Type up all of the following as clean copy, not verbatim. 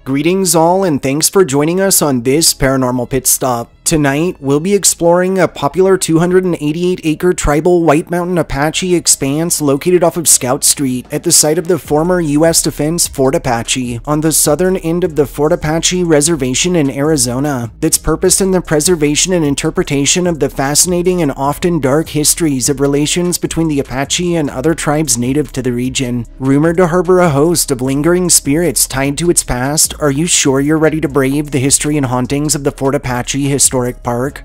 Greetings all, and thanks for joining us on this paranormal pit stop. Tonight, we'll be exploring a popular 288-acre tribal White Mountain Apache expanse located off of Scout Street at the site of the former U.S. Defense Fort Apache on the southern end of the Fort Apache Reservation in Arizona that's purposed in the preservation and interpretation of the fascinating and often dark histories of relations between the Apache and other tribes native to the region. Rumored to harbor a host of lingering spirits tied to its past, are you sure you're ready to brave the history and hauntings of the Fort Apache Historic Park?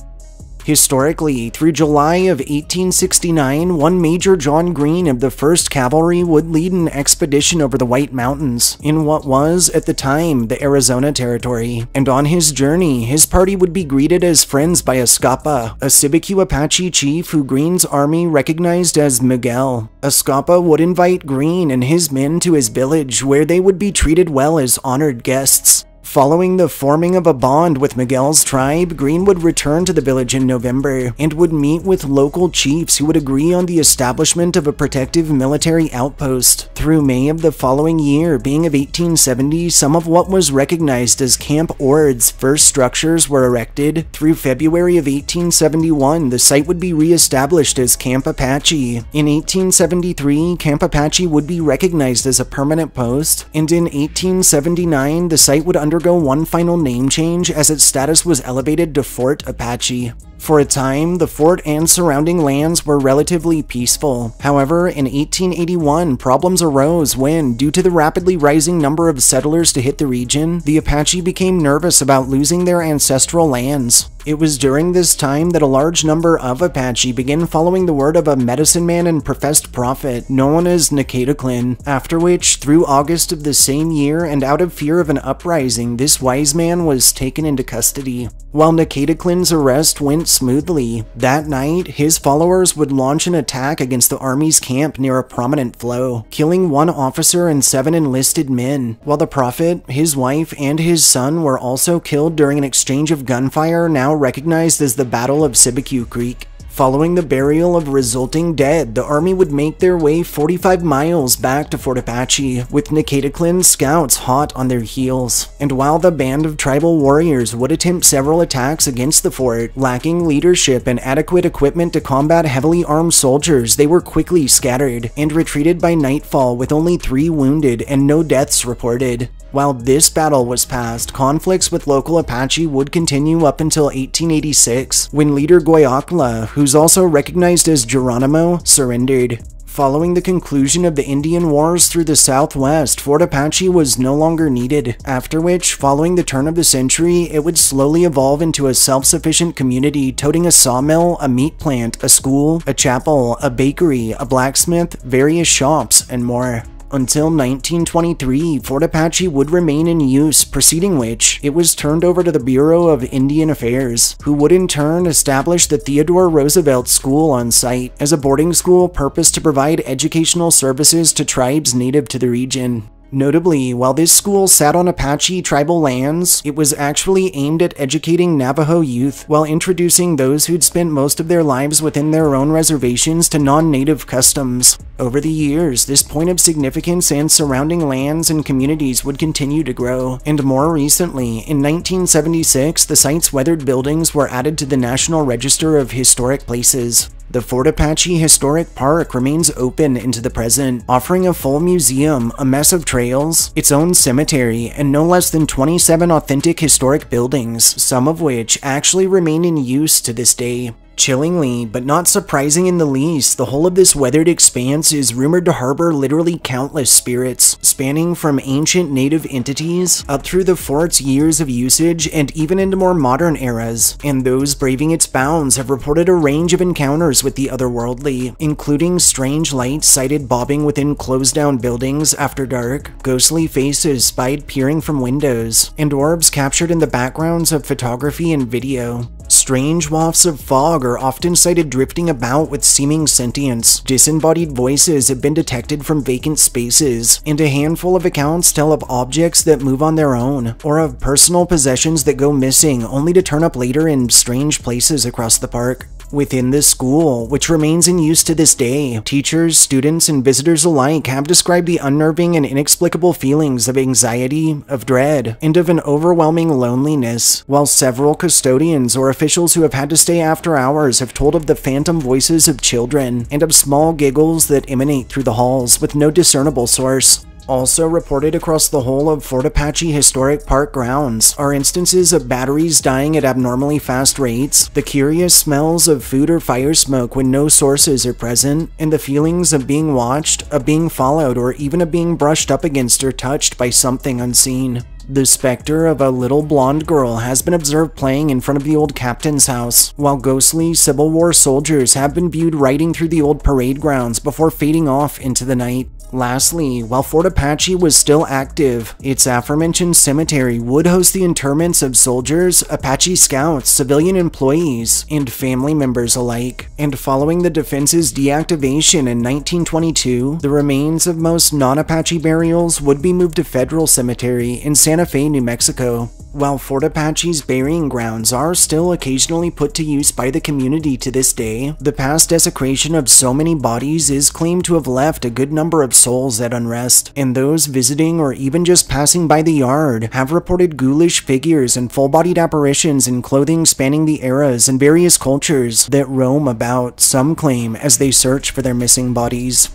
Historically, through July of 1869, one Major John Green of the 1st Cavalry would lead an expedition over the White Mountains in what was, at the time, the Arizona Territory. And on his journey, his party would be greeted as friends by Escapa, a Sibicu Apache chief who Green's army recognized as Miguel. Escapa would invite Green and his men to his village, where they would be treated well as honored guests. Following the forming of a bond with Miguel's tribe, Green would return to the village in November and would meet with local chiefs who would agree on the establishment of a protective military outpost. Through May of the following year, being of 1870, some of what was recognized as Camp Ord's first structures were erected. Through February of 1871, the site would be re-established as Camp Apache. In 1873, Camp Apache would be recognized as a permanent post, and in 1879, the site would undergo one final name change as its status was elevated to Fort Apache. For a time, the fort and surrounding lands were relatively peaceful. However, in 1881, problems arose when, due to the rapidly rising number of settlers to hit the region, the Apache became nervous about losing their ancestral lands. It was during this time that a large number of Apache began following the word of a medicine man and professed prophet known as Nicataclin, after which, through August of the same year and out of fear of an uprising, this wise man was taken into custody. While Nicataclin's arrest went smoothly, that night, his followers would launch an attack against the army's camp near a prominent flow, killing one officer and 7 enlisted men, while the prophet, his wife, and his son were also killed during an exchange of gunfire now recognized as the Battle of Sibicu Creek. Following the burial of resulting dead, the army would make their way 45 miles back to Fort Apache, with Nicataclin's scouts hot on their heels. And while the band of tribal warriors would attempt several attacks against the fort, lacking leadership and adequate equipment to combat heavily armed soldiers, they were quickly scattered and retreated by nightfall with only 3 wounded and no deaths reported. While this battle was past, conflicts with local Apache would continue up until 1886, when leader Goyakla, who's also recognized as Geronimo, surrendered. Following the conclusion of the Indian Wars through the Southwest, Fort Apache was no longer needed, after which, following the turn of the century, it would slowly evolve into a self-sufficient community toting a sawmill, a meat plant, a school, a chapel, a bakery, a blacksmith, various shops, and more. Until 1923, Fort Apache would remain in use, preceding which, it was turned over to the Bureau of Indian Affairs, who would in turn establish the Theodore Roosevelt School on site as a boarding school purposed to provide educational services to tribes native to the region. Notably, while this school sat on Apache tribal lands, it was actually aimed at educating Navajo youth while introducing those who'd spent most of their lives within their own reservations to non-native customs. Over the years, this point of significance and surrounding lands and communities would continue to grow, and more recently, in 1976, the site's weathered buildings were added to the National Register of Historic Places. The Fort Apache Historic Park remains open into the present, offering a full museum, a mess of trails, its own cemetery, and no less than 27 authentic historic buildings, some of which actually remain in use to this day. Chillingly, but not surprising in the least, the whole of this weathered expanse is rumored to harbor literally countless spirits, spanning from ancient native entities up through the fort's years of usage and even into more modern eras, and those braving its bounds have reported a range of encounters with the otherworldly, including strange lights sighted bobbing within closed-down buildings after dark, ghostly faces spied peering from windows, and orbs captured in the backgrounds of photography and video. Strange wafts of fog are often sighted drifting about with seeming sentience. Disembodied voices have been detected from vacant spaces, and a handful of accounts tell of objects that move on their own, or of personal possessions that go missing only to turn up later in strange places across the park. Within this school, which remains in use to this day, teachers, students, and visitors alike have described the unnerving and inexplicable feelings of anxiety, of dread, and of an overwhelming loneliness, while several custodians or officials who have had to stay after hours have told of the phantom voices of children, and of small giggles that emanate through the halls with no discernible source. Also reported across the whole of Fort Apache Historic Park grounds are instances of batteries dying at abnormally fast rates, the curious smells of food or fire smoke when no sources are present, and the feelings of being watched, of being followed, or even of being brushed up against or touched by something unseen. The specter of a little blonde girl has been observed playing in front of the old captain's house, while ghostly Civil War soldiers have been viewed riding through the old parade grounds before fading off into the night. Lastly, while Fort Apache was still active, its aforementioned cemetery would host the interments of soldiers, Apache scouts, civilian employees, and family members alike. And following the defense's deactivation in 1922, the remains of most non-Apache burials would be moved to Federal Cemetery in Santa Fe, New Mexico. While Fort Apache's burying grounds are still occasionally put to use by the community to this day, the past desecration of so many bodies is claimed to have left a good number of souls at unrest, and those visiting or even just passing by the yard have reported ghoulish figures and full-bodied apparitions in clothing spanning the eras and various cultures that roam about, some claim, as they search for their missing bodies.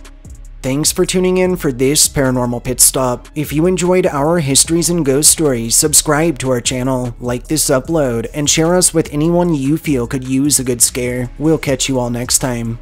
Thanks for tuning in for this Paranormal Pit Stop. If you enjoyed our histories and ghost stories, subscribe to our channel, like this upload, and share us with anyone you feel could use a good scare. We'll catch you all next time.